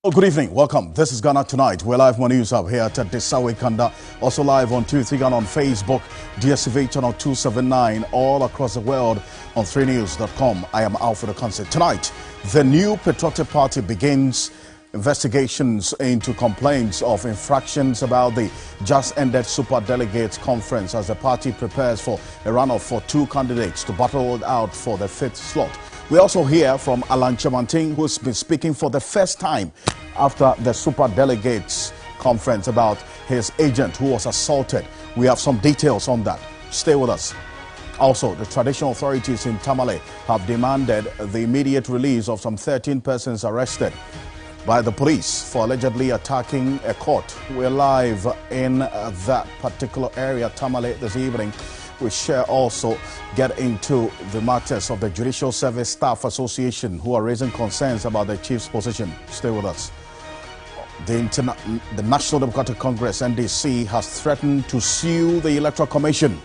Well, good evening. Welcome. This is Ghana Tonight. We're live on News Hub here at Desawe Kanda. Also live on 2 Ghana on Facebook, DSTV channel 279, all across the world on 3news.com. I am Alfred Ocansey. Tonight, the new Patriotic Party begins investigations into complaints of infractions about the just ended Super Delegates Conference as the party prepares for a runoff for two candidates to battle it out for the fifth slot. We also hear from Alan Chamanting, who's been speaking for the first time after the Super Delegates Conference about his agent who was assaulted. We have some details on that. Stay with us. Also, the traditional authorities in Tamale have demanded the immediate release of some 13 persons arrested by the police for allegedly attacking a court. We're live in that particular area, Tamale, this evening. We shall also get into the matters of the Judicial Service Staff Association, who are raising concerns about the chief's position. Stay with us. The National Democratic Congress, NDC, has threatened to sue the Electoral Commission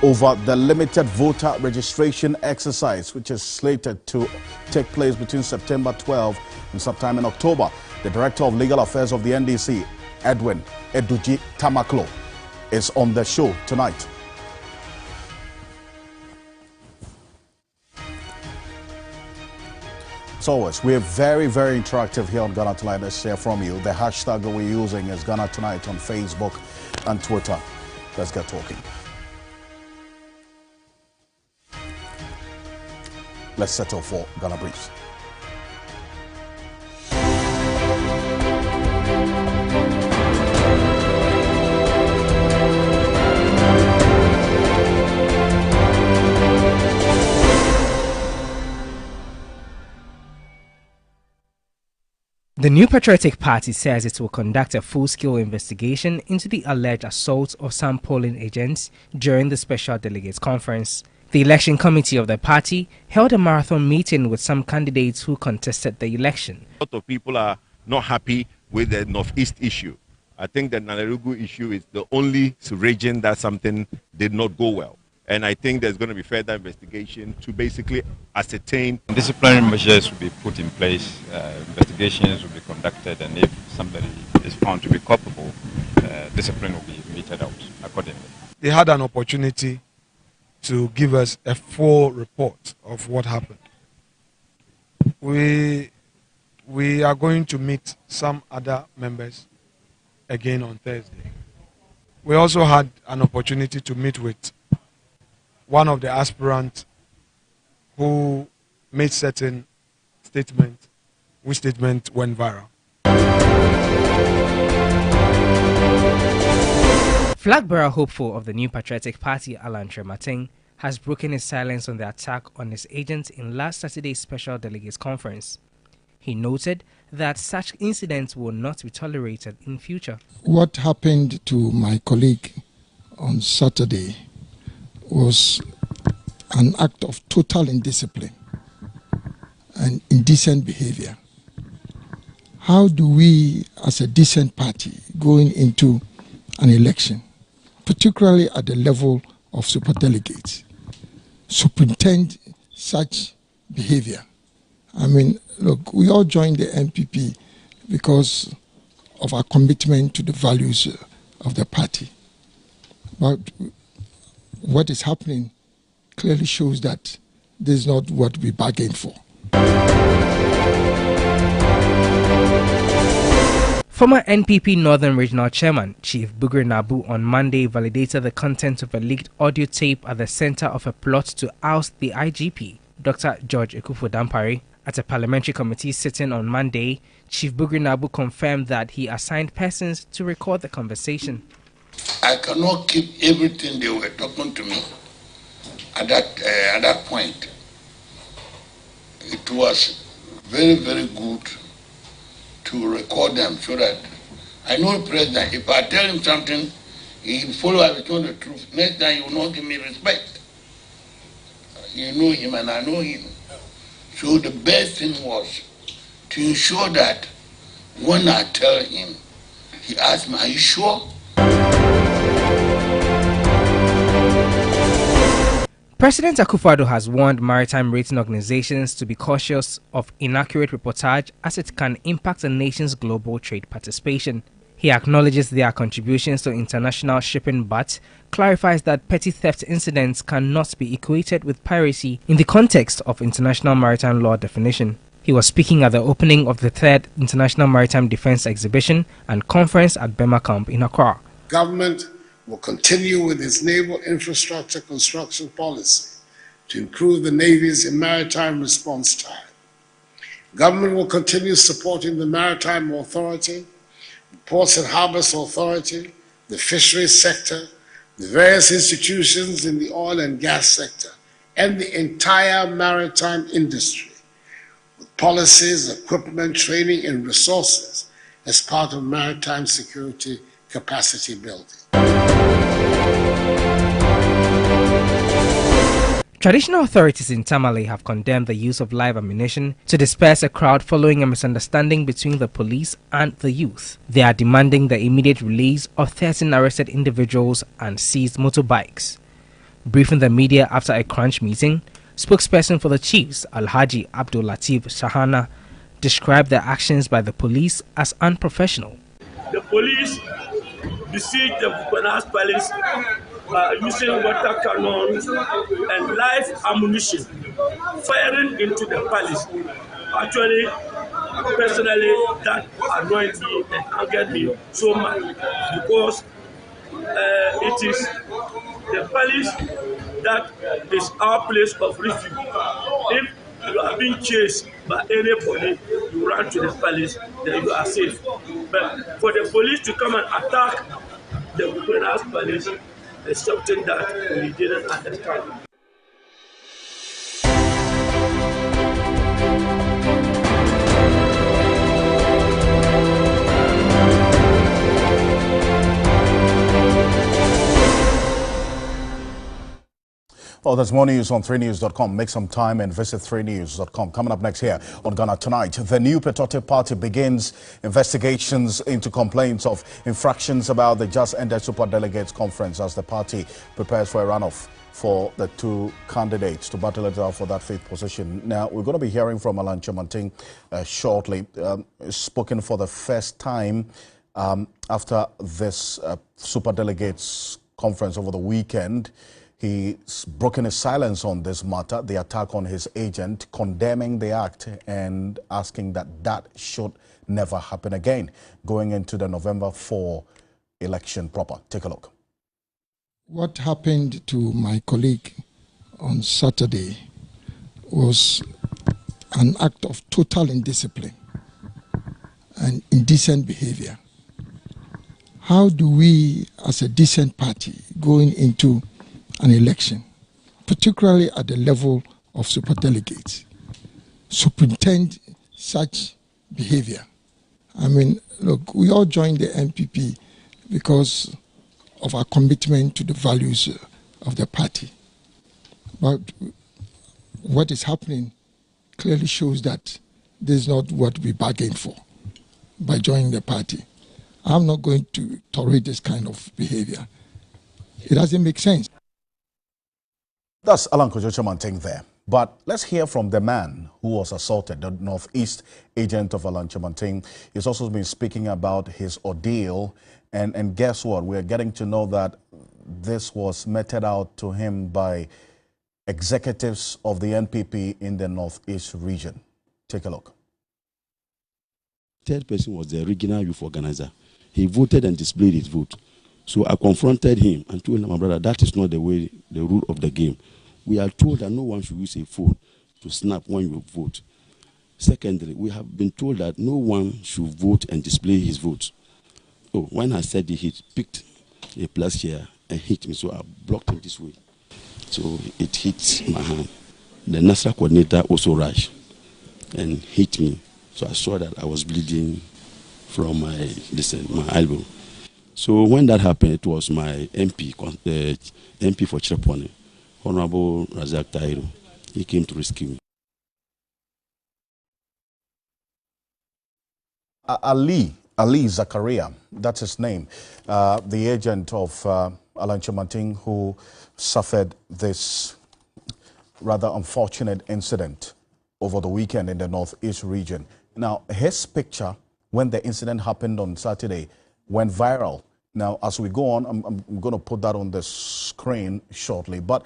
over the limited voter registration exercise, which is slated to take place between September 12 and sometime in October. The Director of Legal Affairs of the NDC, Edwin Eduji Tamaklo, is on the show tonight. As always, we're very, very interactive here on Ghana Tonight. Let's hear from you. The hashtag we're using is Ghana Tonight on Facebook and Twitter. Let's get talking. Let's settle for Ghana Briefs. The New Patriotic Party says it will conduct a full-scale investigation into the alleged assault of some polling agents during the Special Delegates Conference. The election committee of the party held a marathon meeting with some candidates who contested the election. A lot of people are not happy with the Northeast issue. I think the Nalerugu issue is the only region that something did not go well. And I think there's going to be further investigation to basically ascertain. Disciplinary measures will be put in place, investigations will be conducted, and if somebody is found to be culpable, discipline will be meted out accordingly. They had an opportunity to give us a full report of what happened. We are going to meet some other members again on Thursday. We also had an opportunity to meet with one of the aspirants who made certain statements, which statement went viral. Flag bearer hopeful of the New Patriotic Party, Alan Chamanting, has broken his silence on the attack on his agent in last Saturday's Special Delegates Conference. He noted that such incidents will not be tolerated in future. What happened to my colleague on Saturday was an act of total indiscipline and indecent behavior. How do we, as a decent party, going into an election, particularly at the level of superdelegates, superintend such behavior? I mean, look, we all joined the NPP because of our commitment to the values of the party. But what is happening clearly shows that this is not what we bargained for. Former NPP Northern Regional Chairman Chief Bugre Nabu on Monday validated the content of a leaked audio tape at the center of a plot to oust the IGP, Dr. George Ekufu-Dampare. At a parliamentary committee sitting on Monday, Chief Bugre Nabu confirmed that he assigned persons to record the conversation. I cannot keep everything they were talking to me at that point. It was very, very good to record them so that I know the president. If I tell him something, he will follow everything the truth. Next time he will not give me respect. You know him and I know him. So the best thing was to ensure that when I tell him, he asked me, "Are you sure?" President Akufo-Addo has warned maritime rating organizations to be cautious of inaccurate reportage as it can impact the nation's global trade participation. He acknowledges their contributions to international shipping but clarifies that petty theft incidents cannot be equated with piracy in the context of international maritime law definition. He was speaking at the opening of the 3rd International Maritime Defense Exhibition and Conference at Bema Camp in Accra. Government will continue with its naval infrastructure construction policy to improve the Navy's maritime response time. Government will continue supporting the Maritime Authority, the Ports and Harbours Authority, the fisheries sector, the various institutions in the oil and gas sector, and the entire maritime industry with policies, equipment, training, and resources as part of maritime security capacity building. Traditional authorities in Tamale have condemned the use of live ammunition to disperse a crowd following a misunderstanding between the police and the youth. They are demanding the immediate release of 13 arrested individuals and seized motorbikes. Briefing the media after a crunch meeting, spokesperson for the chiefs, Alhaji Abdul Latif Shahana, described the actions by the police as unprofessional. The police besieged the Bukonas Palace using water cannons and live ammunition, firing into the palace. Actually, personally, that annoyed me and angered me so much because it is the palace that is our place of refuge. If you are being chased by anybody, you run to the palace, then you are safe. But for the police to come and attack the Bukonas Palace is something that we didn't understand. Well, there's more news on 3news.com. Make some time and visit 3news.com. Coming up next here on Ghana Tonight, the new Patriotic Party begins investigations into complaints of infractions about the just-ended Super Delegates Conference as the party prepares for a runoff for the two candidates to battle it out for that fifth position. Now, we're going to be hearing from Alan Chamanting shortly, spoken for the first time after this Super Delegates Conference over the weekend. He's broken his silence on this matter, the attack on his agent, condemning the act and asking that that should never happen again, going into the November 4 election proper. Take a look. What happened to my colleague on Saturday was an act of total indiscipline and indecent behavior. How do we, as a decent party, going into an election, particularly at the level of superdelegates, superintend such behavior? I mean, look, we all joined the NPP because of our commitment to the values of the party. But what is happening clearly shows that this is not what we bargained for by joining the party. I'm not going to tolerate this kind of behavior. It doesn't make sense. That's Alan Chamanting there. But let's hear from the man who was assaulted, the Northeast agent of Alan Chamanting. He's also been speaking about his ordeal. And guess what? We're getting to know that this was meted out to him by executives of the NPP in the Northeast region. Take a look. Third person was the regional youth organizer. He voted and displayed his vote. So I confronted him and told him, my brother, that is not the way, the rule of the game. We are told that no one should use a phone to snap when you vote. Secondly, we have been told that no one should vote and display his vote. Oh, when I said he picked a plus here and hit me, so I blocked him this way. So it hit my hand. The national coordinator also rushed and hit me. So I saw that I was bleeding from my elbow. So when that happened, it was my MP, MP for Chirapone, Honorable Razak Tairo. He came to rescue me. Ali Zakaria, that's his name, the agent of Alan Chamanting, who suffered this rather unfortunate incident over the weekend in the Northeast region. Now, his picture, when the incident happened on Saturday, went viral. Now, as we go on, I'm going to put that on the screen shortly. But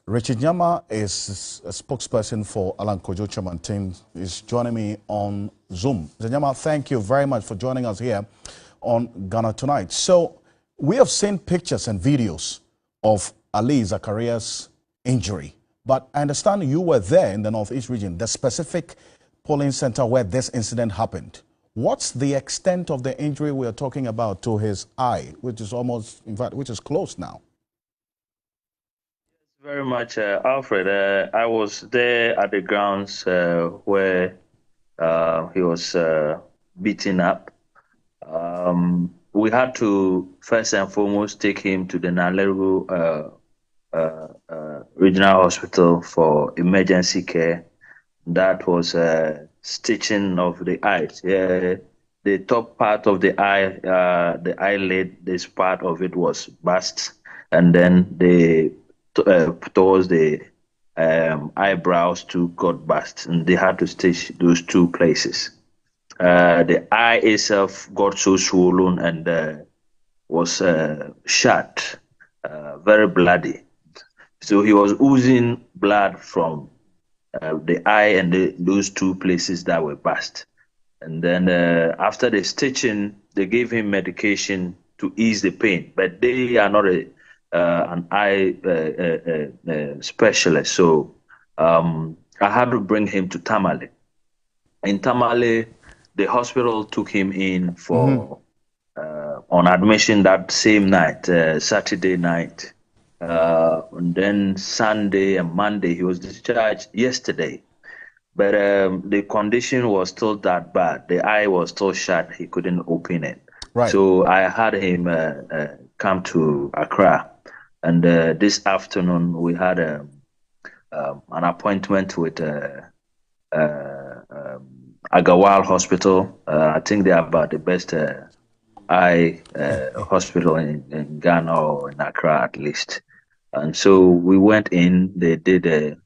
Richard Nyama is a spokesperson for Alan Kojo Chairman team, is joining me on Zoom. Richard Nyama, thank you very much for joining us here on Ghana Tonight. So, we have seen pictures and videos of Ali Zakaria's injury. But I understand you were there in the Northeast region, the specific polling center where this incident happened. What's the extent of the injury we are talking about to his eye, which is almost, in fact, which is closed now? Very much, Alfred. I was there at the grounds where he was beaten up. We had to first and foremost take him to the Naleru Regional Hospital for emergency care. That was stitching of the eyes. The top part of the eye, the eyelid, this part of it was burst, and then towards the eyebrows too got burst, and they had to stitch those two places. The eye itself got so swollen and was shut, very bloody. So he was oozing blood from the eye and those two places that were burst. And then after the stitching, they gave him medication to ease the pain. But they are not an eye specialist. So I had to bring him to Tamale. In Tamale, the hospital took him in for on admission that same night, Saturday night. And then Sunday and Monday, he was discharged yesterday. But the condition was still that bad. The eye was still shut. He couldn't open it. Right. So I had him come to Accra. And this afternoon, we had an appointment with Agawal Hospital. I think they are about the best eye hospital in Ghana or in Accra at least. And so we went in, they did the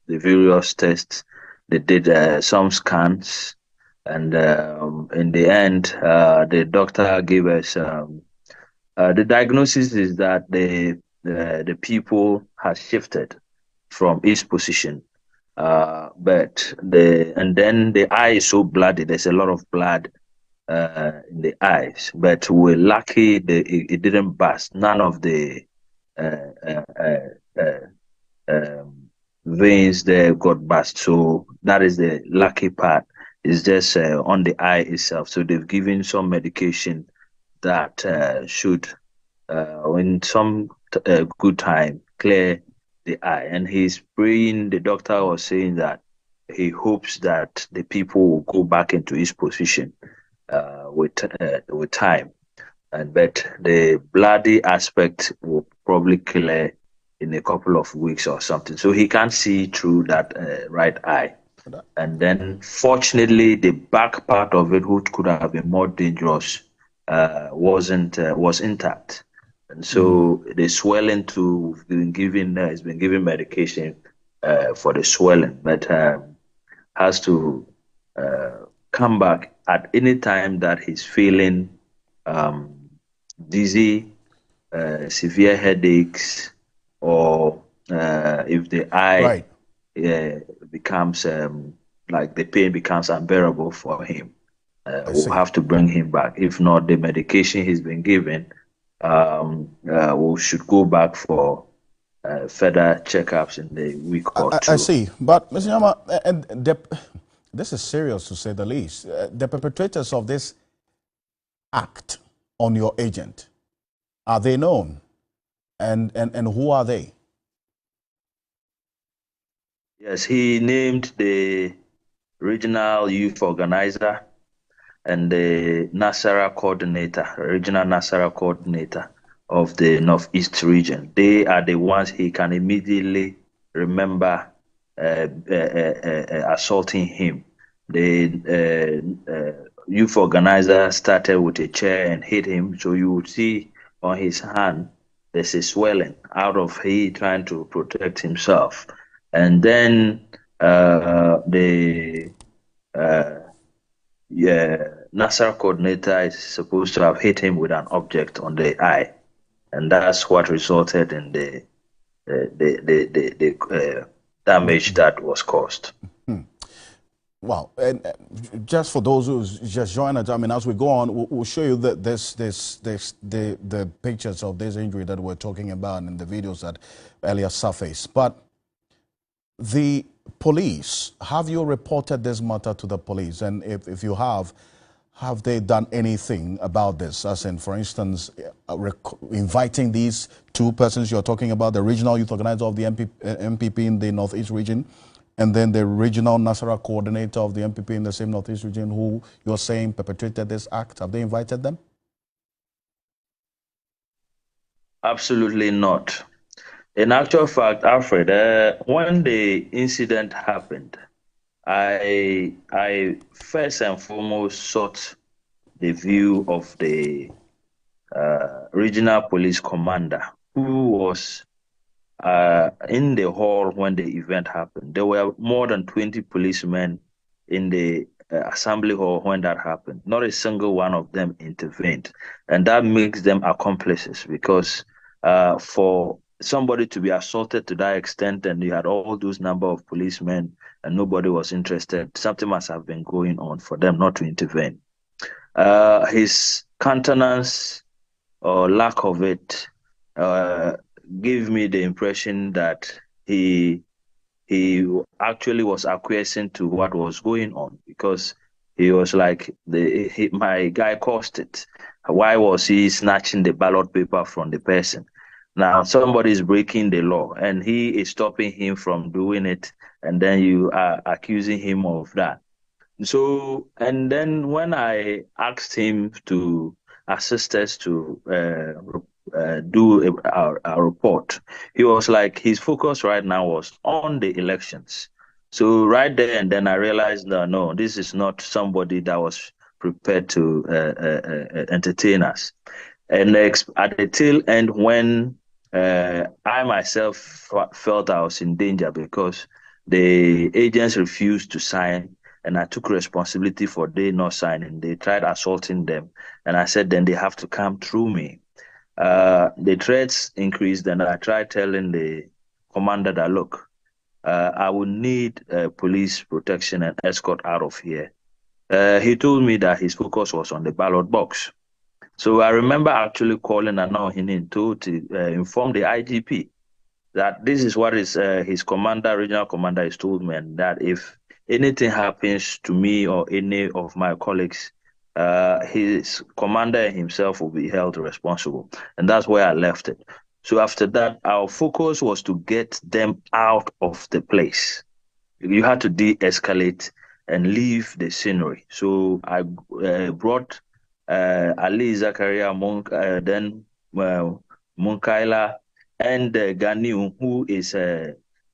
various tests, they did some scans, and in the end, the doctor gave us, the diagnosis is that the pupil has shifted from its position. And then the eye is so bloody, there's a lot of blood in the eyes, but we're lucky that it didn't burst. None of the veins there got burst, so that is the lucky part. It's just on the eye itself. So they've given some medication that should, in some good time, clear the eye. And he's praying. The doctor was saying that he hopes that the people will go back into his position with time. But the bloody aspect will probably clear in a couple of weeks or something. So he can't see through that right eye. And then, fortunately, the back part of it, which could have been more dangerous, was intact. And so the swelling too has been given medication for the swelling, but has to come back at any time that he's feeling dizzy, severe headaches, or if the eye becomes like the pain becomes unbearable for him. We'll have to bring him back. If not, the medication he's been given, we should go back for further checkups in the week or two. I see. But, Mr. Nyama, this is serious to say the least. The perpetrators of this act on your agent, are they known? And who are they? Yes, he named the regional youth organizer and the Nasara coordinator, regional Nasara coordinator of the Northeast region. They are the ones he can immediately remember assaulting him. The youth organizer started with a chair and hit him. So you would see on his hand, there's a swelling out of he trying to protect himself. And then the Nasser coordinator is supposed to have hit him with an object on the eye, and that's what resulted in the damage that was caused. Wow, and just for those who just joined us, I mean, as we go on, we'll show you the pictures of this injury that we're talking about and the videos that earlier surfaced. But the police, have you reported this matter to the police? And if you have they done anything about this? As in, for instance, inviting these two persons you're talking about, the regional youth organizer of the MPP in the Northeast region, and then the regional Nasara coordinator of the MPP in the same Northeast region, who you're saying perpetrated this act? Have they invited them? Absolutely not. In actual fact, Alfred, when the incident happened, I first and foremost sought the view of the regional police commander, who was in the hall when the event happened. There were more than 20 policemen in the assembly hall when that happened. Not a single one of them intervened. And that makes them accomplices, because for somebody to be assaulted to that extent, and you had all those number of policemen and nobody was interested, something must have been going on for them not to intervene. His countenance or lack of it gave me the impression that he actually was acquiescing to what was going on, because he was like, my guy caused it. Why was he snatching the ballot paper from the person? Now somebody is breaking the law and he is stopping him from doing it, and then you are accusing him of that. So, and then when I asked him to assist us to do a report, he was like, his focus right now was on the elections. So right there and then I realized that no, this is not somebody that was prepared to entertain us. And at the tail end, when I myself felt I was in danger because the agents refused to sign, and I took responsibility for they not signing. They tried assaulting them, and I said then they have to come through me. The threats increased, and I tried telling the commander that, look, I would need police protection and escort out of here. He told me that his focus was on the ballot box. So I remember actually calling Anohinin to inform the IGP that this is what his commander, regional commander, has told me, and that if anything happens to me or any of my colleagues, his commander himself will be held responsible. And that's where I left it. So after that, our focus was to get them out of the place. You had to de-escalate and leave the scenery. So I brought Ali Zakaria, then Munkaila, and Ganiu, who is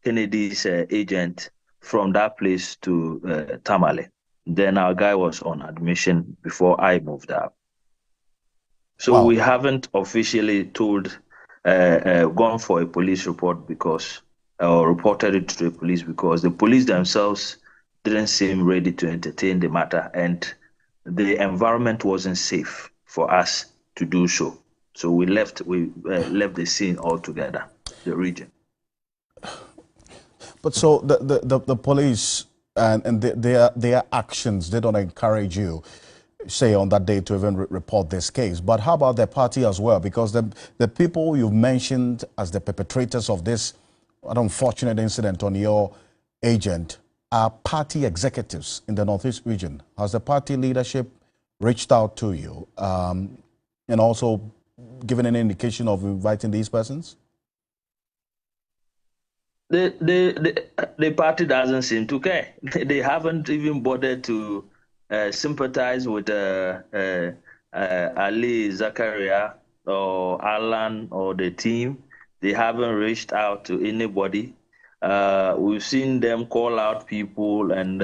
Kennedy's agent, from that place to Tamale. Then our guy was on admission before I moved out. So wow. We haven't officially gone for a police report because, or reported it to the police, because the police themselves didn't seem ready to entertain the matter, and the environment wasn't safe for us to do so. So we left the scene altogether, the region. But so the police and their actions, they don't encourage you, say, on that day to even report this case. But how about their party as well? Because the people you've mentioned as the perpetrators of this unfortunate incident on your agent are party executives in the Northeast region. Has the party leadership reached out to you and also given an indication of inviting these persons? The party doesn't seem to care. They haven't even bothered to sympathize with Ali Zakaria or Alan or the team. They haven't reached out to anybody. We've seen them call out people and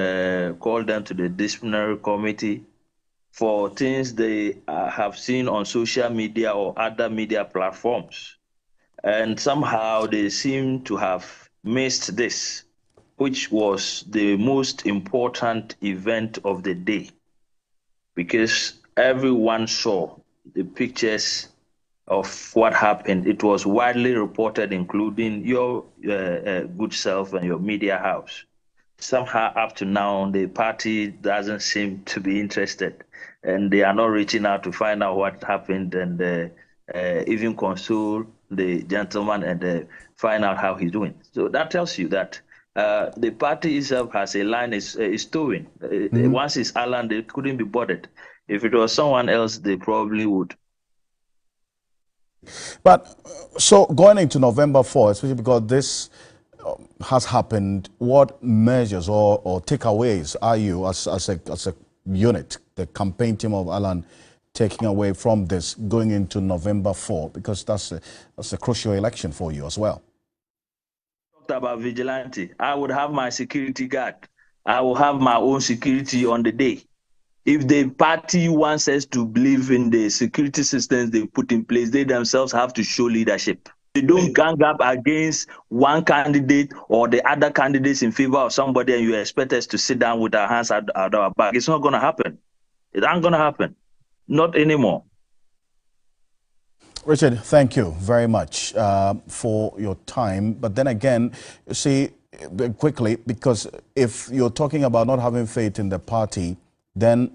call them to the disciplinary committee for things they have seen on social media or other media platforms. And somehow they seem to have missed this. which was the most important event of the day, because everyone saw the pictures of what happened. It was widely reported, including your good self and your media house. Somehow, up to now, the party doesn't seem to be interested, and they are not reaching out to find out what happened and even console the gentleman and find out how he's doing. So that tells you that the party itself has a line is towing. Once it's Alan, they couldn't be bothered. If it was someone else, they probably would. But so going into November 4th, especially because this has happened, what measures or takeaways are you as a unit, the campaign team of Alan, taking away from this going into November 4? Because that's a crucial election for you as well. Talked about vigilante. I would have my security guard. I will have my own security on the day. If the party wants us to believe in the security systems they put in place, they themselves have to show leadership. They don't gang up against one candidate or the other candidates in favor of somebody and you expect us to sit down with our hands at our back. It's not going to happen. It ain't going to happen. Not anymore. Richard, thank you very much for your time. But then again, you see, quickly, because if you're talking about not having faith in the party, then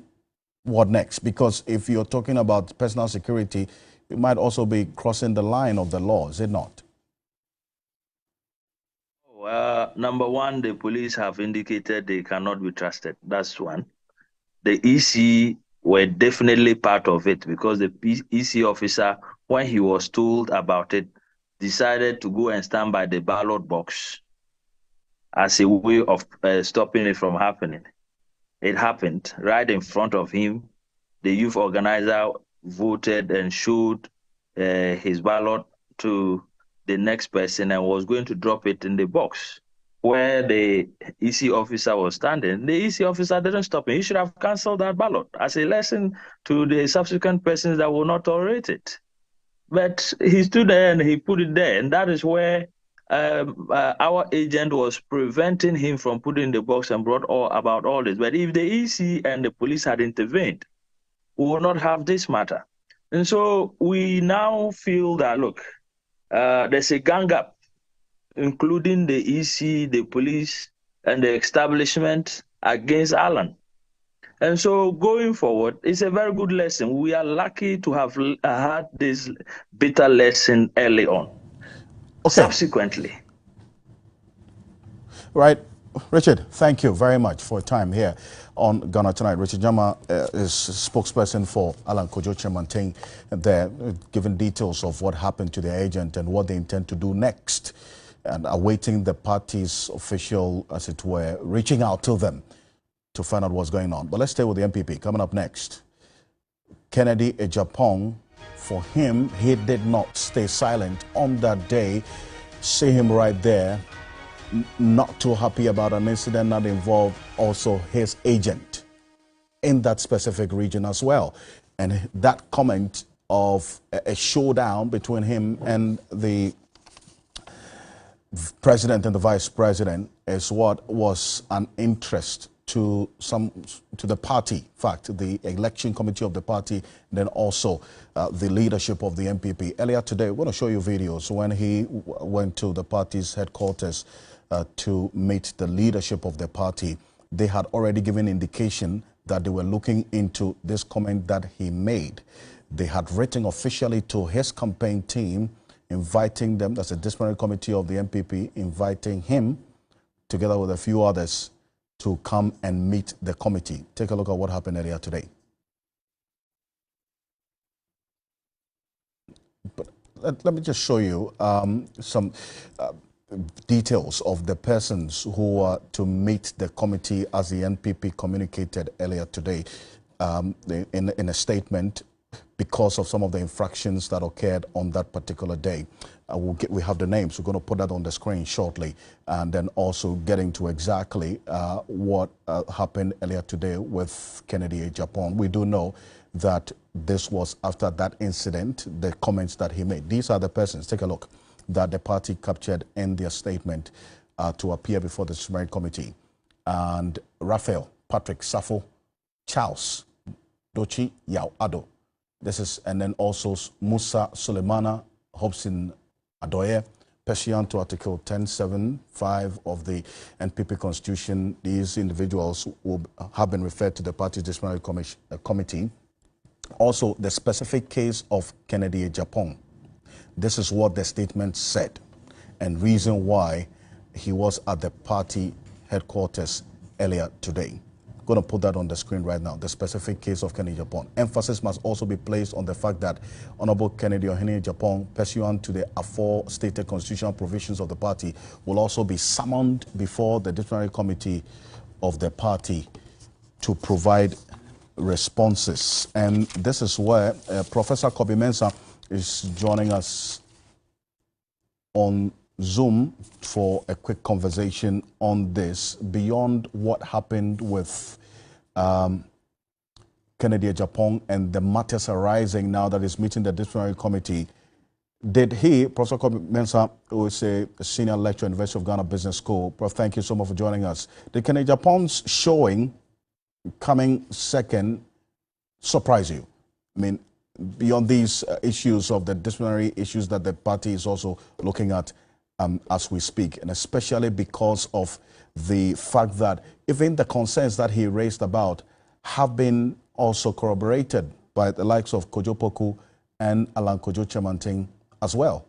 what next? Because if you're talking about personal security, you might also be crossing the line of the law, is it not? Number one, the police have indicated they cannot be trusted. That's one. The EC were definitely part of it because the EC officer, when he was told about it, decided to go and stand by the ballot box as a way of stopping it from happening. It happened right in front of him. The youth organizer voted and showed his ballot to the next person and was going to drop it in the box where the EC officer was standing. The EC officer didn't stop him. He should have cancelled that ballot as a lesson to the subsequent persons that will not tolerate it. But he stood there and he put it there, and that is where our agent was preventing him from putting the box and brought about all this. But if the EC and the police had intervened, we would not have this matter. And so we now feel that, look, there's a gang up, including the EC, the police, and the establishment against Alan. And so going forward, it's a very good lesson. We are lucky to have had this bitter lesson early on. Okay. Subsequently. Right. Richard, thank you very much for your time here on Ghana Tonight. Richard Jama is spokesperson for Alan Kojo Chairman there, giving details of what happened to their agent and what they intend to do next, and awaiting the party's official, as it were, reaching out to them to find out what's going on. But let's stay with the MPP. Coming up next, Kennedy Ejapong. For him, he did not stay silent on that day. See him right there, not too happy about an incident that involved also his agent in that specific region as well. And that comment of a showdown between him and the president and the vice president is what was an interest to the party, in fact, the election committee of the party, then also the leadership of the MPP. Earlier today, we're going to show you videos when he went to the party's headquarters to meet the leadership of the party. They had already given indication that they were looking into this comment that he made. They had written officially to his campaign team, inviting them, that's a disciplinary committee of the MPP, inviting him together with a few others to come and meet the committee. Take a look at what happened earlier today. But let me just show you some details of the persons who were to meet the committee as the NPP communicated earlier today in a statement because of some of the infractions that occurred on that particular day. We have the names. We're going to put that on the screen shortly, and then also getting to exactly what happened earlier today with Kennedy Ejapong. We do know that this was after that incident, the comments that he made. These are the persons, take a look, that the party captured in their statement to appear before the disciplinary committee. And Raphael, Patrick Safo, Charles, Dochi Yao Ado. And then also Musa Sulemana, Hobson Adoye, pursuant to Article 10.7.5 of the NPP Constitution. These individuals will have been referred to the party's disciplinary committee. Also, the specific case of Kennedy Japan. This is what the statement said and reason why he was at the party headquarters earlier today. I'm going to put that on the screen right now, the specific case of Kennedy Japan. Emphasis must also be placed on the fact that Honorable Kennedy Ohene Japan, pursuant to the aforestated constitutional provisions of the party, will also be summoned before the disciplinary committee of the party to provide responses. And this is where Professor Kobi Mensah is joining us on Zoom for a quick conversation on this. Beyond what happened with Kennedy Japan and the matters arising now that is meeting the disciplinary committee, did he, Professor Kobi Mensah, who is a senior lecturer at the University of Ghana Business School, Prof, thank you so much for joining us. Did Kennedy Japan's showing coming second surprise you? I mean, beyond these issues of the disciplinary issues that the party is also looking at as we speak, and especially because of the fact that even the concerns that he raised about have been also corroborated by the likes of Kojo Poku and Alan Kojo Chemanting as well.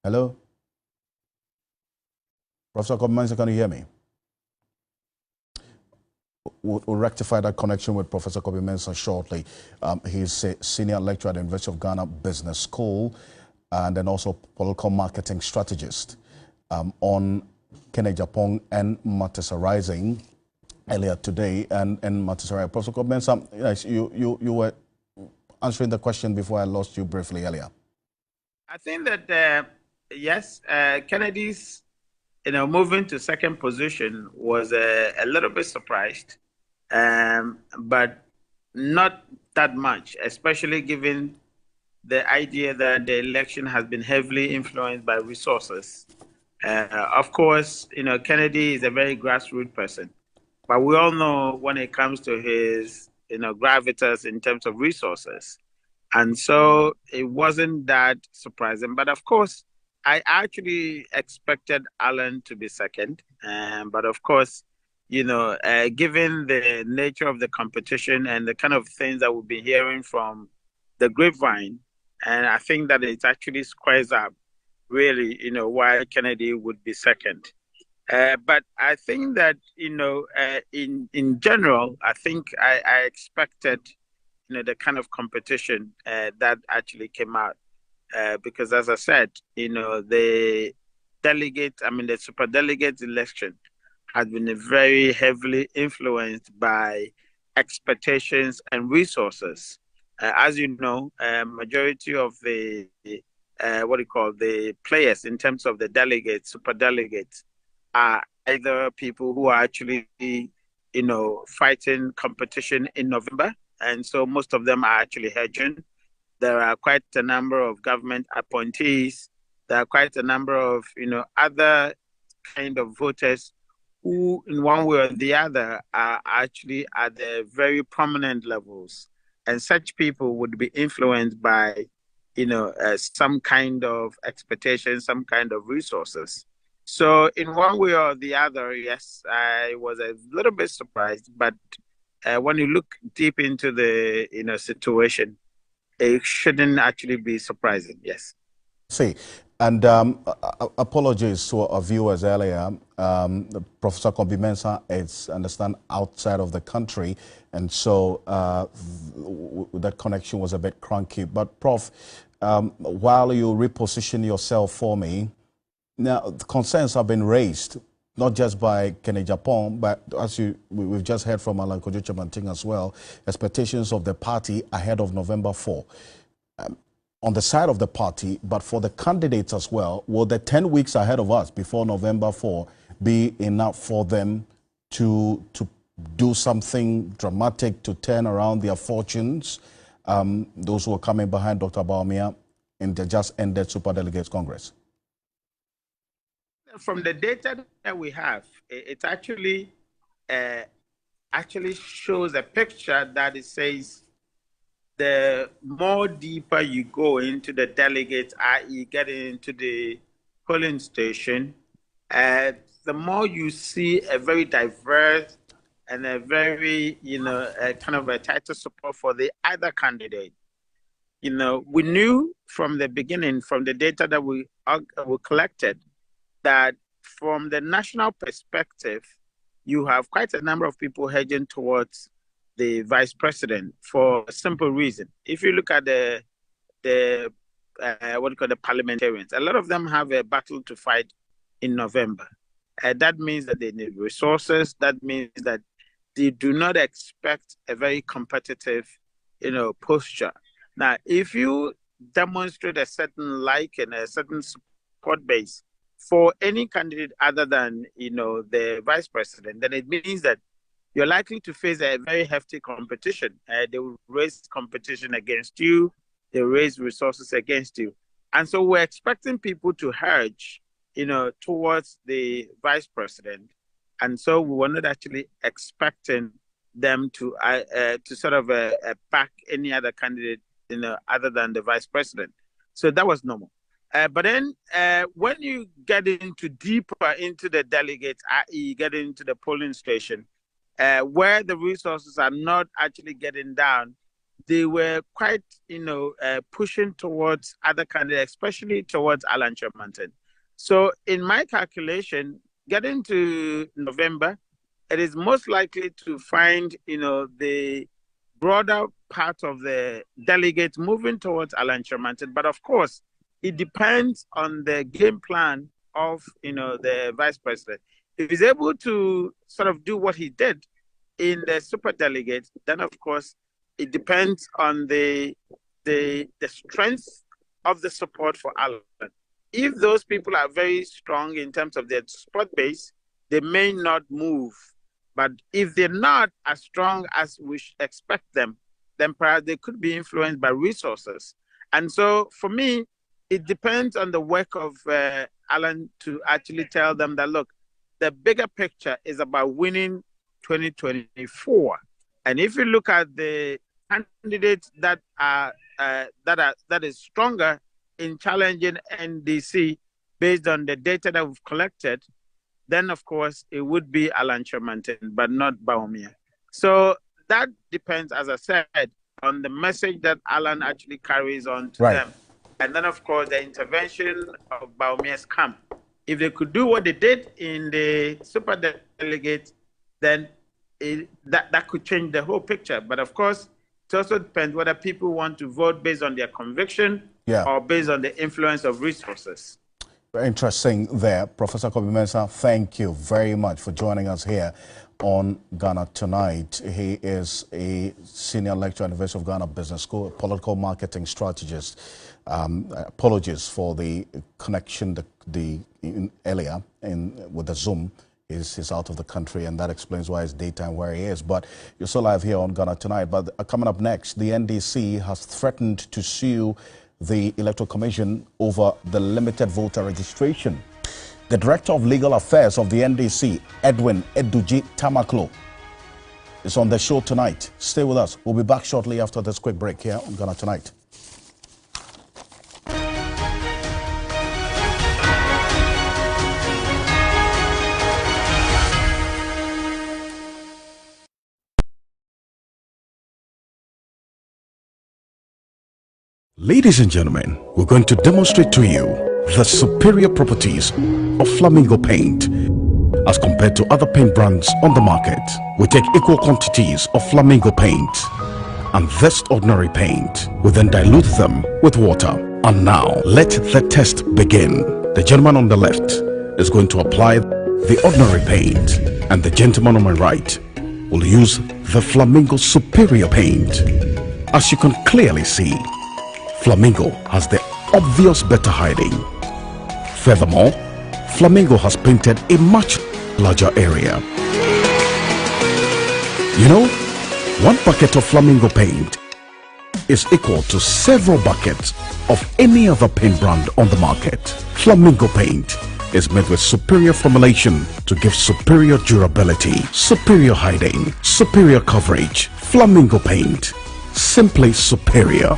Hello? Professor Kobi Mensah, can you hear me? We'll rectify that connection with Professor Kobi Mensah shortly. He's a senior lecturer at the University of Ghana Business School and then also political marketing strategist on Kennedy Japan and matters arising earlier today. And matters arising. Professor Kobi Mensah, yes, you were answering the question before I lost you briefly earlier. I think that, yes, Kennedy's moving to second position was a little bit surprised, but not that much, especially given the idea that the election has been heavily influenced by resources. Of course, Kennedy is a very grassroots person, but we all know when it comes to his, gravitas in terms of resources. And so it wasn't that surprising. But of course, I actually expected Alan to be second. But of course, given the nature of the competition and the kind of things that we'll be hearing from the grapevine, and I think that it actually squares up really, why Kennedy would be second. But I think that, in general, I think I expected, the kind of competition that actually came out. Because as I said, the super delegate election has been very heavily influenced by expectations and resources. As you know, majority of the the players in terms of the delegates, super delegates, are either people who are actually, fighting competition in November. And so most of them are actually hedging. There are quite a number of government appointees. There are quite a number of, other kind of voters who, in one way or the other, are actually at the very prominent levels. And such people would be influenced by, some kind of expectation, some kind of resources. So in one way or the other, yes, I was a little bit surprised. But when you look deep into the, situation, it shouldn't actually be surprising, yes. See, and apologies to our viewers earlier. Professor Kobi Mensah is, I understand, outside of the country, and so that connection was a bit cranky. But Prof, while you reposition yourself for me, now the concerns have been raised, not just by Kennedy Japan, but as we've just heard from Alan Kojo Chemanting as well, expectations of the party ahead of November 4. On the side of the party, but for the candidates as well, will the 10 weeks ahead of us before November 4 be enough for them to do something dramatic to turn around their fortunes? Those who are coming behind Dr. Bawumia in the just ended Superdelegates Congress? From the data that we have, it actually shows a picture that it says the more deeper you go into the delegates, i.e. getting into the polling station, the more you see a very diverse and a very, kind of a tighter support for the either candidate. We knew from the beginning, from the data that we collected, that from the national perspective, you have quite a number of people hedging towards the vice president for a simple reason. If you look at the parliamentarians, a lot of them have a battle to fight in November. That means that they need resources. That means that they do not expect a very competitive, posture. Now, if you demonstrate a certain like and a certain support base for any candidate other than, the vice president, then it means that you're likely to face a very hefty competition. They will raise competition against you. They raise resources against you. And so we're expecting people to hedge, towards the vice president. And so we were not actually expecting them to sort of back any other candidate, other than the vice president. So that was normal. But then when you get into deeper into the delegates, i.e. get into the polling station, where the resources are not actually getting down, they were quite, pushing towards other candidates, especially towards Alan Shermanton. So in my calculation, getting to November, it is most likely to find, the broader part of the delegates moving towards Alan Shermanton. But of course, it depends on the game plan of, the vice president. If he's able to sort of do what he did in the super delegates, then of course it depends on the strength of the support for Alan. If those people are very strong in terms of their support base, they may not move. But if they're not as strong as we expect them, then perhaps they could be influenced by resources. And so for me, it depends on the work of Alan to actually tell them that, look, the bigger picture is about winning 2024. And if you look at the candidates that is stronger in challenging NDC based on the data that we've collected, then of course it would be Alan Shermanton, but not Bawumia. So that depends, as I said, on the message that Alan actually carries on to them. And then of course the intervention of Bawumia's camp. If they could do what they did in the super delegate, then that could change the whole picture. But of course, it also depends whether people want to vote based on their conviction or based on the influence of resources. Very interesting there. Professor Kobe Mensah, thank you very much for joining us here on Ghana Tonight. He is a senior lecturer at the University of Ghana Business School, a political marketing strategist. Apologies for the connection earlier with the Zoom. He's out of the country, and that explains why his daytime where he is. But you're still live here on Ghana Tonight. But coming up next, the NDC has threatened to sue the Electoral Commission over the limited voter registration. The Director of Legal Affairs of the NDC, Edwin Eduji Tamaklo, is on the show tonight. Stay with us. We'll be back shortly after this quick break here on Ghana Tonight. Ladies and gentlemen, we're going to demonstrate to you the superior properties of Flamingo paint as compared to other paint brands on the market. We take equal quantities of Flamingo paint and this ordinary paint. We then dilute them with water. And now, let the test begin. The gentleman on the left is going to apply the ordinary paint, and the gentleman on my right will use the Flamingo superior paint. As you can clearly see, Flamingo has the obvious better hiding. Furthermore, Flamingo has painted a much larger area. You know, one bucket of Flamingo paint is equal to several buckets of any other paint brand on the market. Flamingo paint is made with superior formulation to give superior durability, superior hiding, superior coverage. Flamingo paint, simply superior.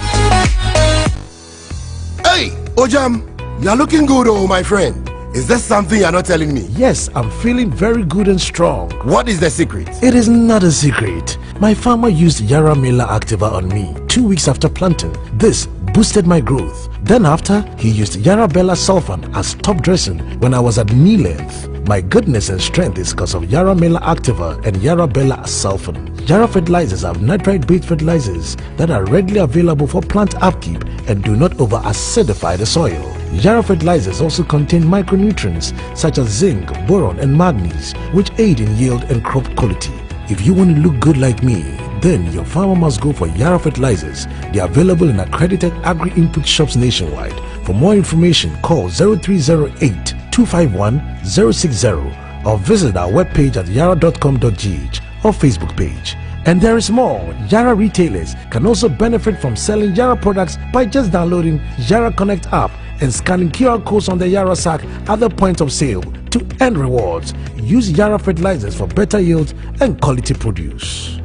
Hey, Ojam, you're looking good, oh my friend. Is there something you're not telling me? Yes, I'm feeling very good and strong. What is the secret? It is not a secret. My farmer used Yaramila Activa on me 2 weeks after planting. This boosted my growth. Then after, he used Yarabella Sulfan as top dressing when I was at knee length. My goodness and strength is because of Yaramila Activa and Yarabella Sulfan. Yara fertilizers have nitrite-based fertilizers that are readily available for plant upkeep and do not over-acidify the soil. Yara fertilizers also contain micronutrients such as zinc, boron and manganese, which aid in yield and crop quality. If you want to look good like me, then your farmer must go for Yara fertilizers. They are available in accredited agri-input shops nationwide. For more information, call 0308-251-060 or visit our webpage at yara.com.gh or Facebook page. And there is more. Yara retailers can also benefit from selling Yara products by just downloading Yara Connect app and scanning QR codes on the Yara sack at the point of sale to earn rewards. Use Yara fertilizers for better yield and quality produce.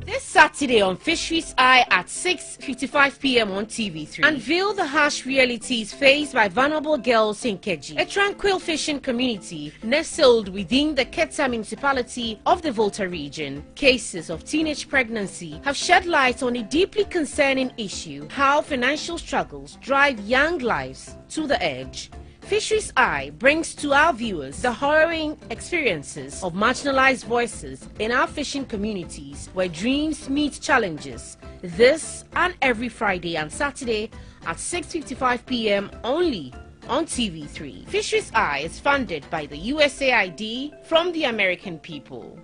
This Saturday on Fisheries Eye at 6:55 p.m. on TV3. Unveil the harsh realities faced by vulnerable girls in Keji, a tranquil fishing community nestled within the Keta municipality of the Volta region. Cases of teenage pregnancy have shed light on a deeply concerning issue: how financial struggles drive young lives to the edge. Fisheries Eye brings to our viewers the harrowing experiences of marginalized voices in our fishing communities where dreams meet challenges. This and every Friday and Saturday at 6:55 p.m. only on TV3. Fisheries Eye is funded by the USAID from the American people.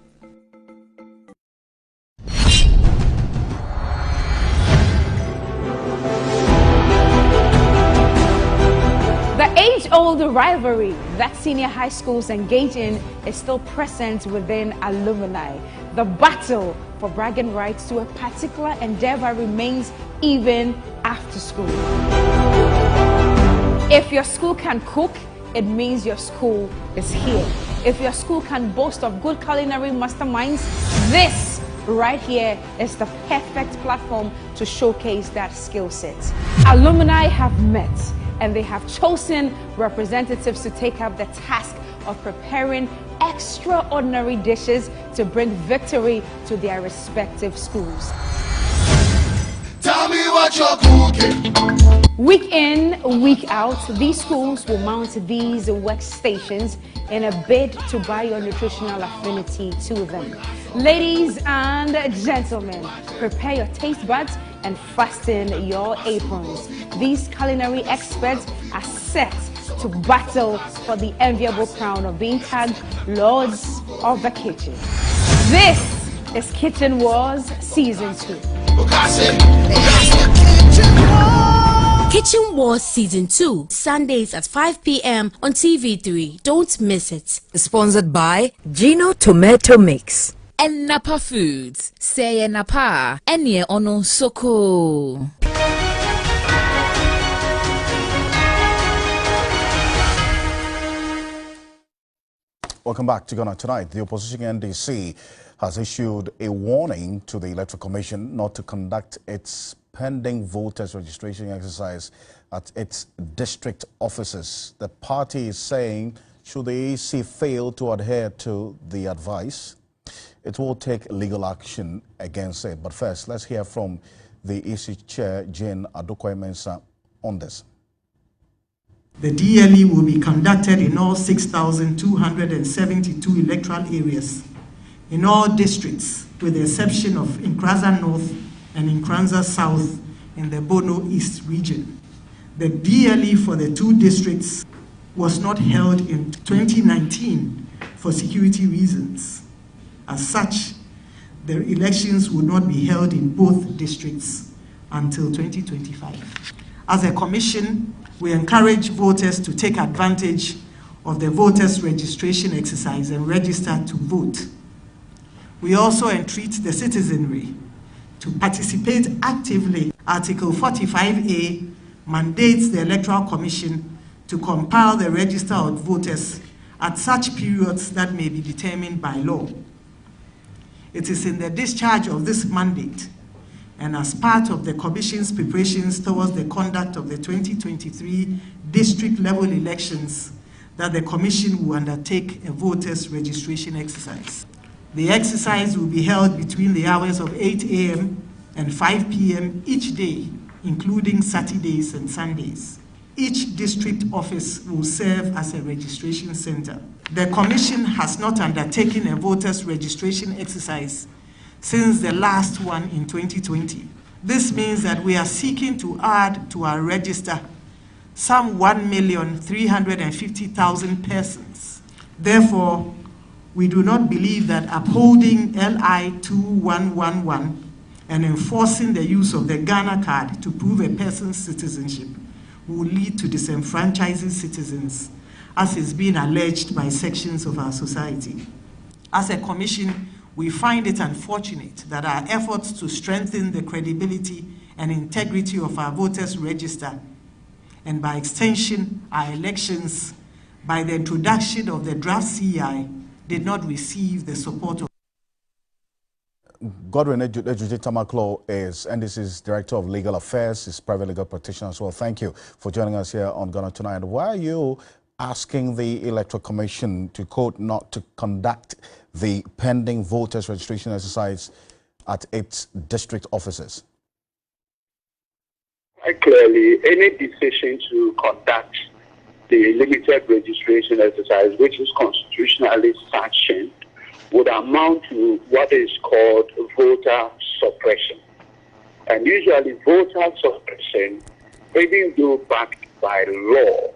The age-old rivalry that senior high schools engage in is still present within alumni. The battle for bragging rights to a particular endeavor remains even after school. If your school can cook, it means your school is here. If your school can boast of good culinary masterminds, this right here is the perfect platform to showcase that skill set. Alumni have met and they have chosen representatives to take up the task of preparing extraordinary dishes to bring victory to their respective schools. Tell me what you're cooking. Week in, week out, these schools will mount these workstations in a bid to buy your nutritional affinity to them. Ladies and gentlemen, prepare your taste buds and fasten your aprons. These culinary experts are set to battle for the enviable crown of being tagged Lords of the Kitchen. This is Kitchen Wars Season 2. Kitchen Wars Season 2, Sundays at 5 p.m. on TV3. Don't miss it. Sponsored by Gino Tomato Mix and Napa Foods. Say Napa. Enye ono soko. Welcome back to Ghana Tonight. The opposition NDC has issued a warning to the Electoral Commission not to conduct its pending voters registration exercise at its district offices. The party is saying should the EC fail to adhere to the advice, it will take legal action against it. But first, let's hear from the EC Chair, Jane Adokwai-Mensah, on this. The DLE will be conducted in all 6,272 electoral areas, in all districts, with the exception of Nkranza North and Nkranza South in the Bono East region. The DLE for the two districts was not held in 2019 for security reasons. As such, the elections would not be held in both districts until 2025. As a commission, we encourage voters to take advantage of the voters' registration exercise and register to vote. We also entreat the citizenry to participate actively. Article 45A mandates the Electoral Commission to compile the register of voters at such periods that may be determined by law. It is in the discharge of this mandate and as part of the Commission's preparations towards the conduct of the 2023 district-level elections that the Commission will undertake a voters' registration exercise. The exercise will be held between the hours of 8 a.m. and 5 p.m. each day, including Saturdays and Sundays. Each district office will serve as a registration center. The Commission has not undertaken a voters' registration exercise since the last one in 2020. This means that we are seeking to add to our register some 1,350,000 persons. Therefore, we do not believe that upholding LI 2111 and enforcing the use of the Ghana card to prove a person's citizenship will lead to disenfranchising citizens, as is being alleged by sections of our society. As a commission, we find it unfortunate that our efforts to strengthen the credibility and integrity of our voters' register, and by extension, our elections, by the introduction of the draft CI, did not receive the support of Godwin Tamaklo is NDC's Director of Legal Affairs, his private legal practitioner as well. Thank you for joining us here on Ghana Tonight. Why are you asking the Electoral Commission to, quote, not to conduct the pending voters registration exercise at its district offices? Clearly, any decision to conduct the limited registration exercise, which is constitutionally sanctioned, would amount to what is called voter suppression. And usually voter suppression, even though backed by law,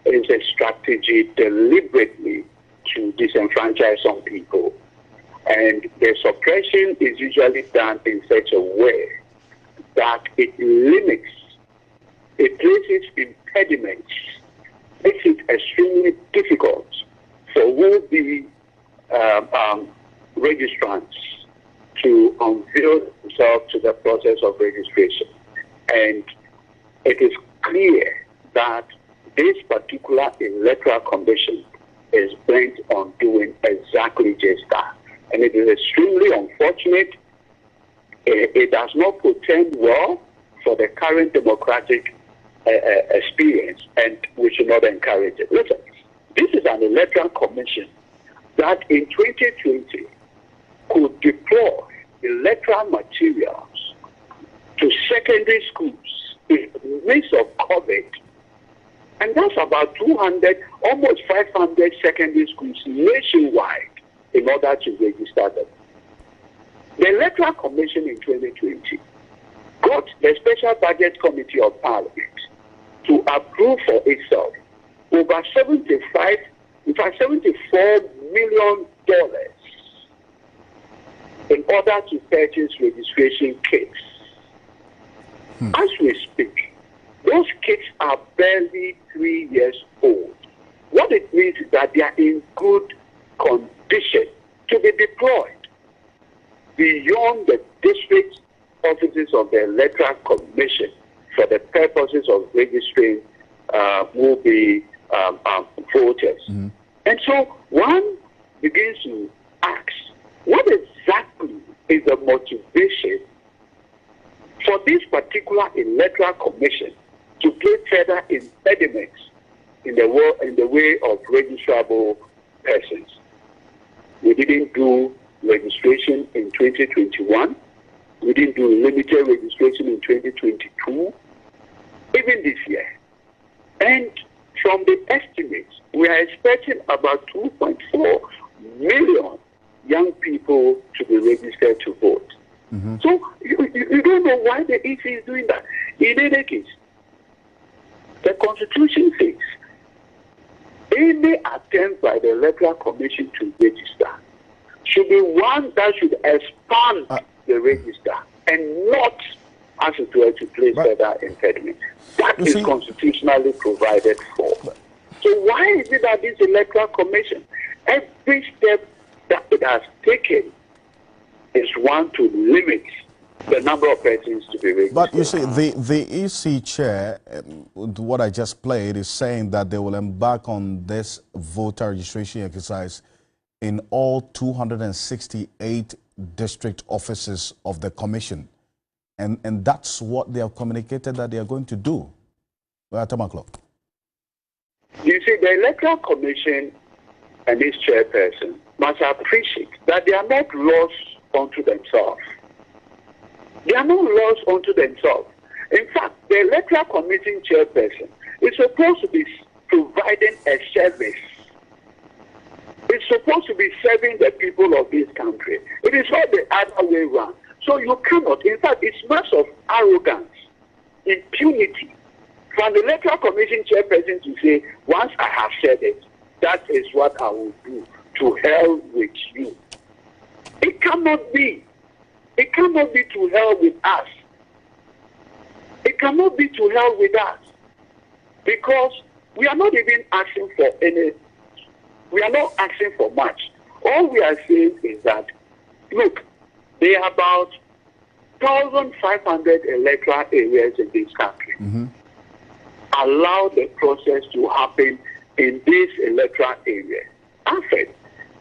is a strategy deliberately to disenfranchise some people. And the suppression is usually done in such a way that it limits, it places impediments, makes it extremely difficult for would-be registrants to unveil themselves to the process of registration. And it is clear that this particular electoral commission is bent on doing exactly just that. And it is extremely unfortunate. It does not portend well for the current democratic experience, and we should not encourage it. Listen, this is an electoral commission that in 2020 could deploy electoral materials to secondary schools in the midst of COVID. And that's about 200, almost 500 secondary schools nationwide in order to register them. The Electoral Commission in 2020 got the Special Budget Committee of Parliament to approve for itself over $74 million in order to purchase registration kits. As we speak, those kits are barely 3 years old. What it means is that they are in good condition to be deployed beyond the district offices of the Electoral Commission for the purposes of registering will be voters. And so one begins to ask, what exactly is the motivation for this particular Electoral Commission to place further impediments in the way of registrable persons? We didn't do registration in 2021. We didn't do limited registration in 2022, even this year. And from the estimates, we are expecting about 2.4 million young people to be registered to vote. So you don't know why the EC is doing that. In any case, the Constitution says any attempt by the Electoral Commission to register should be one that should expand the register and not, as it were, to place further impediments. That is constitutionally provided for. So why is it that this Electoral Commission, every step that it has taken is one to limit the number of persons to be registered. But you see, the EC chair, what I just played, is saying that they will embark on this voter registration exercise in all 268 district offices of the commission. And that's what they have communicated that they are going to do. Well, you see, the Electoral Commission and its chairperson must appreciate that they are not laws unto themselves. They are not laws unto themselves. In fact, the Electoral Commission chairperson is supposed to be providing a service. It's supposed to be serving the people of this country. It is not the other way around. So you cannot, in fact, it's much of arrogance, impunity from the Electoral Commission chairperson to say, once I have said it, that is what I will do. To hell with you. It cannot be. It cannot be to hell with us. It cannot be to hell with us. Because we are not even asking for any, we are not asking for much. All we are saying is that, look, there are about 1,500 electoral areas in this country. Allow the process to happen in this electoral area. Alfred,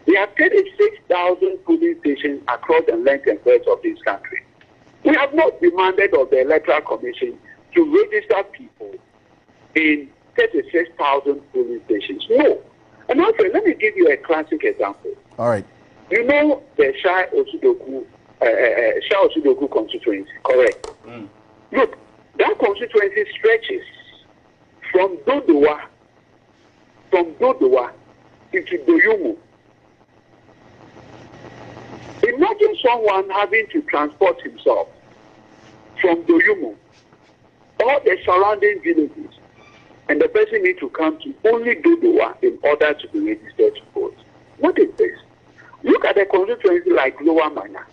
there are 36,000 polling stations across the length and breadth of this country. We have not demanded of the Electoral Commission to register people in 36,000 polling stations. No. And Alfred, let me give you a classic example. All right. You know the Shai Osudoku constituency, correct? Look, that constituency stretches from Dodowa into Doyomo. Imagine someone having to transport himself from Doyomo or the surrounding villages, and the person needs to come to only Dodowa in order to be registered to vote. What is this? Look at a constituency like Lower Mana.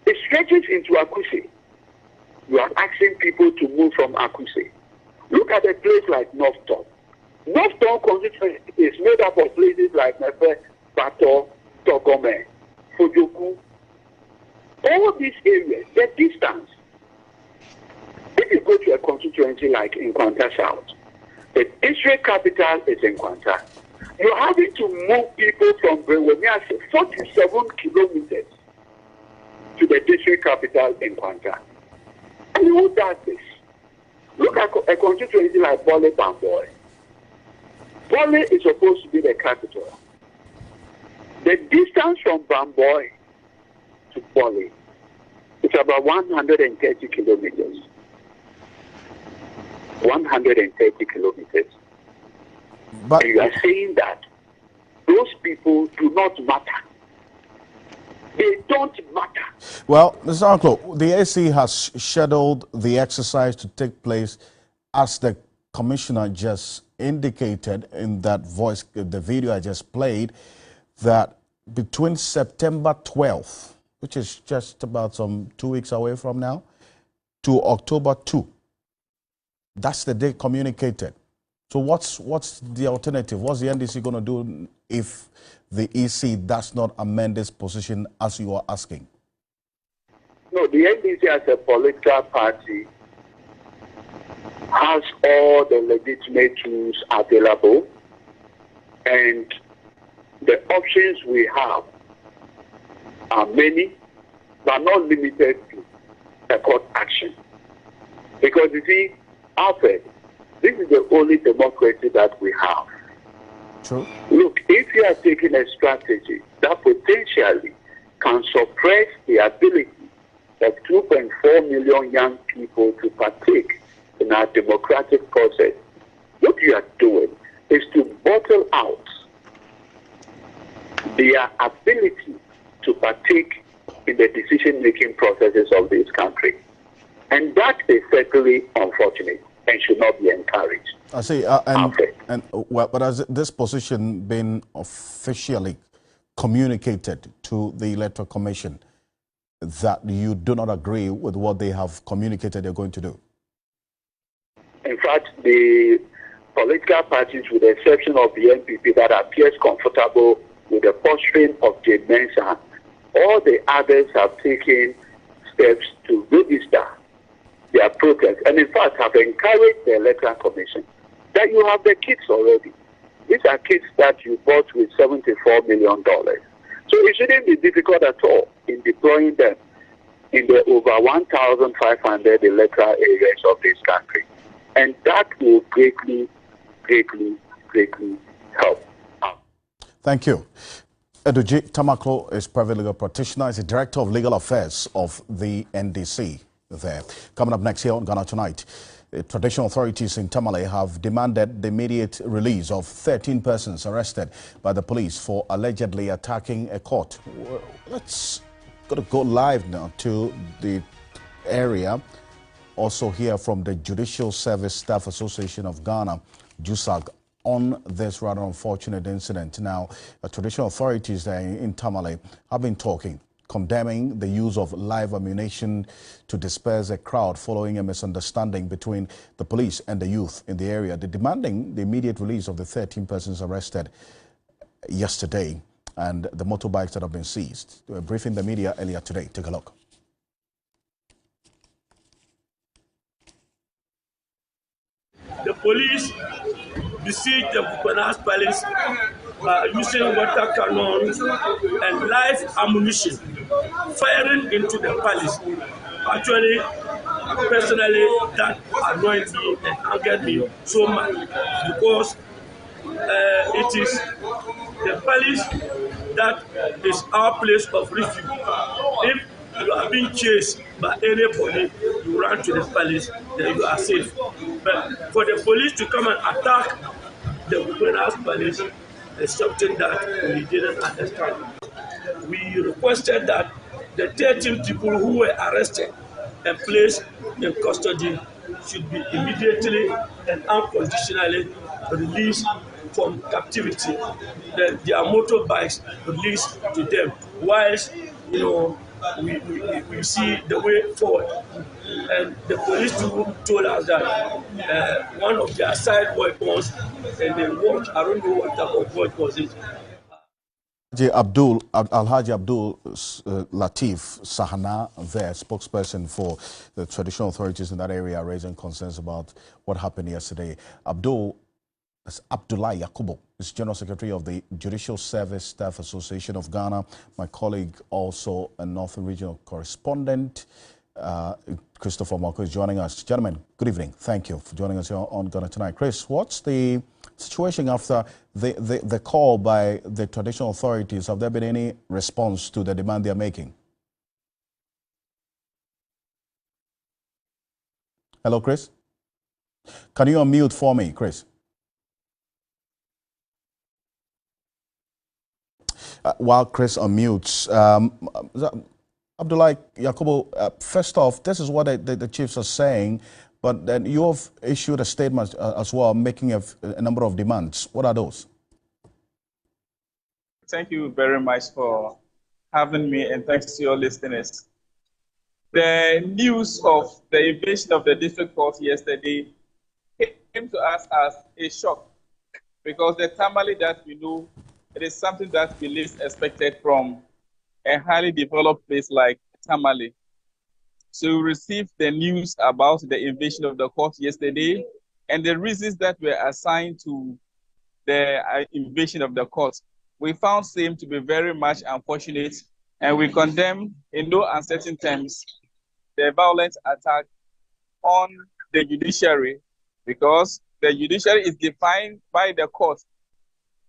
It stretches into Akuse. You are asking people to move from Akuse. Look at a place like Northton. Northton constituency is made up of places like Nefe, Bato, Togome, Fojoku. All these areas, the distance. If you go to a constituency like Nkwanta South, the district capital is Nkwanta. You're having to move people from Brewemiase 47 kilometers to the district capital in Nkwanta. And who does this? Look at a constituency like Bole Bamboy. Bole is supposed to be the capital. The distance from Bamboy to Bole is about 130 kilometers. 130 kilometers. But and you are saying that those people do not matter. They don't matter. Well, Mr. Uncle, the AC has scheduled the exercise to take place as the commissioner just indicated in that voice, the video I just played, that between September 12th, which is just about some 2 weeks away from now, to October 2. That's the date communicated. So what's the alternative? What's the NDC going to do if the EC does not amend this position as you are asking? No, the NDC as a political party has all the legitimate tools available, and the options we have are many, but not limited to a court action. Because you see, Alfred, this is the only democracy that we have. True. Look, if you are taking a strategy that potentially can suppress the ability of 2.4 million young people to partake in our democratic process, what you are doing is to bottle out their ability to partake in the decision-making processes of this country. And that is certainly unfortunate and should not be encouraged. I see. But has this position been officially communicated to the Electoral Commission that you do not agree with what they have communicated they're going to do? In fact, the political parties, with the exception of the NPP that appears comfortable with the posturing of Jane Mensah, all the others have taken steps to register their progress, and in fact have encouraged the Electoral Commission that you have the kits already. These are kits that you bought with $74 million. So it shouldn't be difficult at all in deploying them in the over 1,500 electoral areas of this country. And that will greatly, greatly, greatly help. Thank you. Eduji Tamaklo is private legal practitioner, is the Director of Legal Affairs of the NDC there. Coming up next here on Ghana Tonight, traditional authorities in Tamale have demanded the immediate release of 13 persons arrested by the police for allegedly attacking a court. Let's go live now to the area. Also hear from the Judicial Service Staff Association of Ghana, JUSAG, on this rather unfortunate incident. Now, traditional authorities there in Tamale have been talking, condemning the use of live ammunition to disperse a crowd following a misunderstanding between the police and the youth in the area. They're demanding the immediate release of the 13 persons arrested yesterday and the motorbikes that have been seized. They were briefing the media earlier today. Take a look. The police besieged the Bukonas Palace using water cannons and live ammunition, firing into the palace. Actually, personally, that annoyed me and angered me so much because it is the palace that is our place of refuge. If you are being chased by anybody, you run to the palace, then you are safe. But for the police to come and attack the Bukonas Palace is something that we didn't understand. We requested that the 13 people who were arrested and placed in custody should be immediately and unconditionally released from captivity. Their motorbikes released to them, whilst we see the way forward. And the police told us that one of their side weapons and the watch, I don't know what type of watch was it. Alhaji Abdul Latif Sahana, their spokesperson for the traditional authorities in that area, raising concerns about what happened yesterday. Abdullah Yakubu is General Secretary of the Judicial Service Staff Association of Ghana. My colleague, also a Northern Regional Correspondent, Christopher Moko, is joining us. Gentlemen, good evening. Thank you for joining us here on Ghana Tonight. Chris, what's the situation after the call by the traditional authorities? Have there been any response to the demand they are making? Hello, Chris? Can you unmute for me, Chris? While Chris unmutes, Abdullah Yakubu, first off, this is what the chiefs are saying, but then you have issued a statement as well, making a number of demands. What are those? Thank you very much for having me, and thanks to your listeners. The news of the invasion of the district court yesterday came to us as a shock, because the tamale that we know, it is something that we least expected from a highly developed place like Tamale. So we received the news about the invasion of the court yesterday, and the reasons that were assigned to the invasion of the court, we found same to be very much unfortunate, and we condemn in no uncertain terms the violent attack on the judiciary, because the judiciary is defined by the court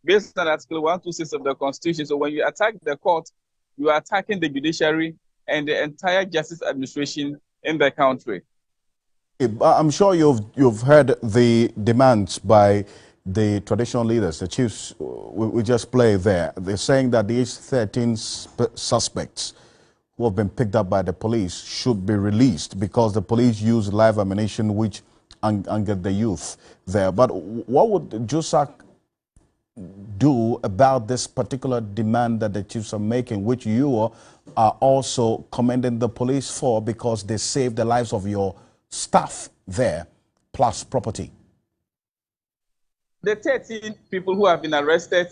based on Article 126 of the Constitution. So when you attack the court, you are attacking the judiciary and the entire justice administration in the country. I'm sure you've heard the demands by the traditional leaders, the chiefs we just played there. They're saying that these 13 suspects who have been picked up by the police should be released because the police use live ammunition which angered the youth there. But what would JUSAC do about this particular demand that the chiefs are making, which you are also commending the police for because they saved the lives of your staff there, plus property? The 13 people who have been arrested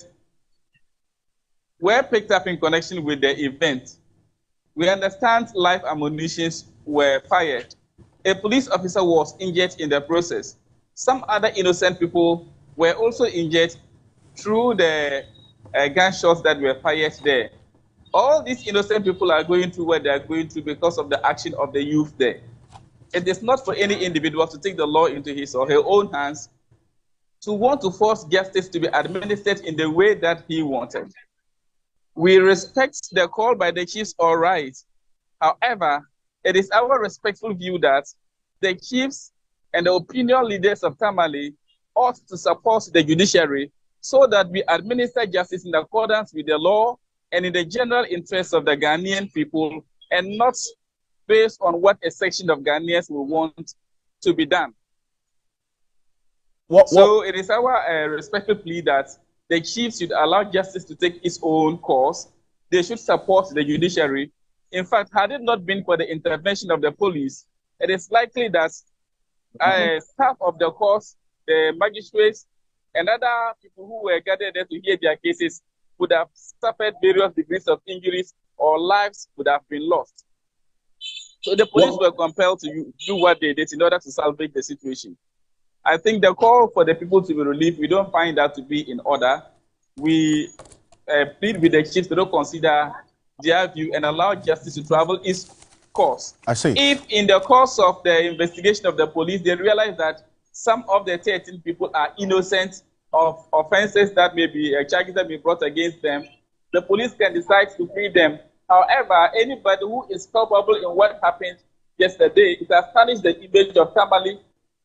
were picked up in connection with the event. We understand live ammunition were fired. A police officer was injured in the process. Some other innocent people were also injured through the gunshots that were fired there. All these innocent people are going through what they are going through because of the action of the youth there. It is not for any individual to take the law into his or her own hands to want to force justice to be administered in the way that he wanted. We respect the call by the chiefs, all right. However, it is our respectful view that the chiefs and the opinion leaders of Tamale ought to support the judiciary so that we administer justice in accordance with the law and in the general interest of the Ghanaian people, and not based on what a section of Ghanaians will want to be done. So it is our respectful plea that the chiefs should allow justice to take its own course. They should support the judiciary. In fact, had it not been for the intervention of the police, it is likely that staff of the courts, the magistrates, and other people who were gathered there to hear their cases would have suffered various degrees of injuries, or lives would have been lost. So the police were compelled to do what they did in order to salvage the situation. I think the call for the people to be relieved, we don't find that to be in order. We plead with the chiefs to not consider their view and allow justice to travel its course. I see. If in the course of the investigation of the police, they realize that some of the 13 people are innocent of offenses that may be charges that may be brought against them, the police can decide to free them. However, anybody who is culpable in what happened yesterday, it has tarnished the image of Tamale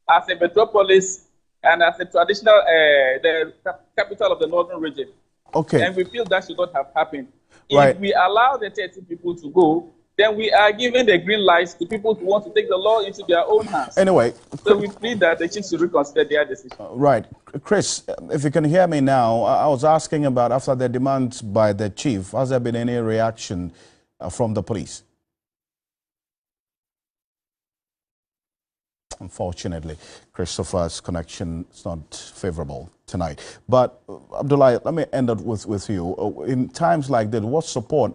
as a metropolis and as a traditional, the capital of the northern region. Okay. And we feel that should not have happened. Right. If we allow the 13 people to go, then we are giving the green lights to people who want to take the law into their own hands. Anyway. So we plead that the chiefs should reconsider their decision. Right. Chris, if you can hear me now, I was asking about after the demands by the chief, has there been any reaction from the police? Unfortunately, Christopher's connection is not favorable tonight. But Abdullah, let me end up with you. In times like this, what support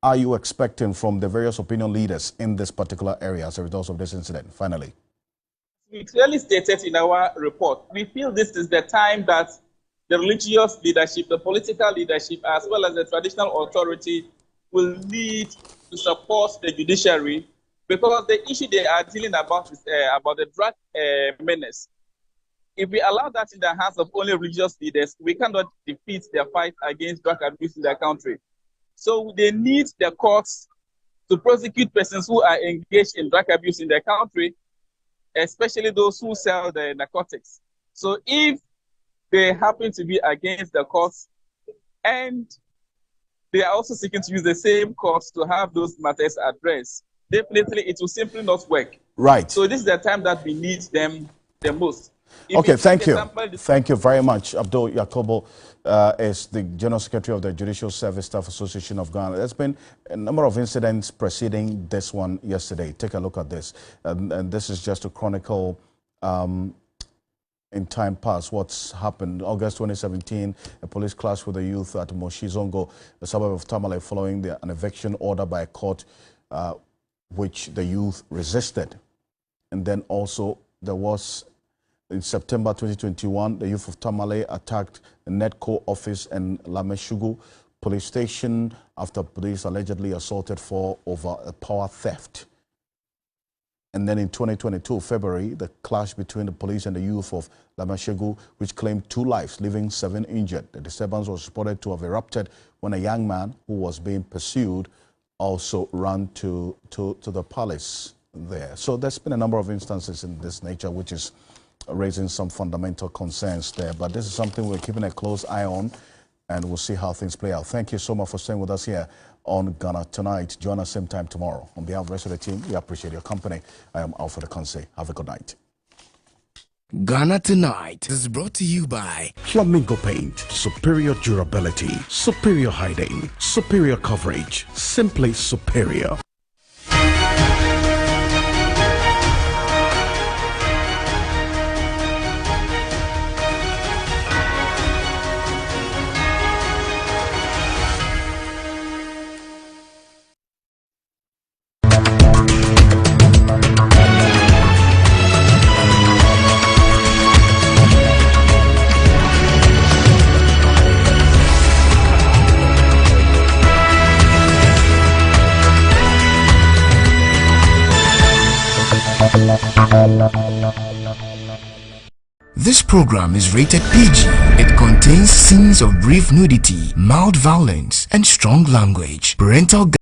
are you expecting from the various opinion leaders in this particular area as a result of this incident? Finally. We clearly stated in our report, we feel this is the time that the religious leadership, the political leadership, as well as the traditional authority will need to support the judiciary, because the issue they are dealing about is about the drug menace. If we allow that in the hands of only religious leaders, we cannot defeat their fight against drug abuse in the country. So they need the courts to prosecute persons who are engaged in drug abuse in the country, especially those who sell the narcotics. So if they happen to be against the courts and they are also seeking to use the same courts to have those matters addressed, definitely it will simply not work. Right. So this is the time that we need them the most. Okay, thank you. Thank you very much. Abdul Yakobo is the General Secretary of the Judicial Service Staff Association of Ghana. There's been a number of incidents preceding this one yesterday. Take a look at this. And this is just to chronicle in time past what's happened. August 2017, a police clash with the youth at Moshizongo, the suburb of Tamale, following an eviction order by a court which the youth resisted. And then also there was, in September 2021, the youth of Tamale attacked the NEDCO office and Lameshugu police station after police allegedly assaulted 4 over a power theft. And then in 2022, February, the clash between the police and the youth of Lameshugu, which claimed 2 lives, leaving 7 injured. The disturbance was reported to have erupted when a young man who was being pursued also ran to the palace there. So there's been a number of instances in this nature, which is raising some fundamental concerns there. But this is something we're keeping a close eye on, and we'll see how things play out. Thank you so much for staying with us here on Ghana Tonight. Join us same time tomorrow. On behalf of the rest of the team, we appreciate your company. I am Alfred Ocansey. Have a good night. Ghana Tonight is brought to you by Flamingo Paint. Superior durability, superior hiding, superior coverage, simply superior. This program is rated PG. It contains scenes of brief nudity, mild violence, and strong language. Parental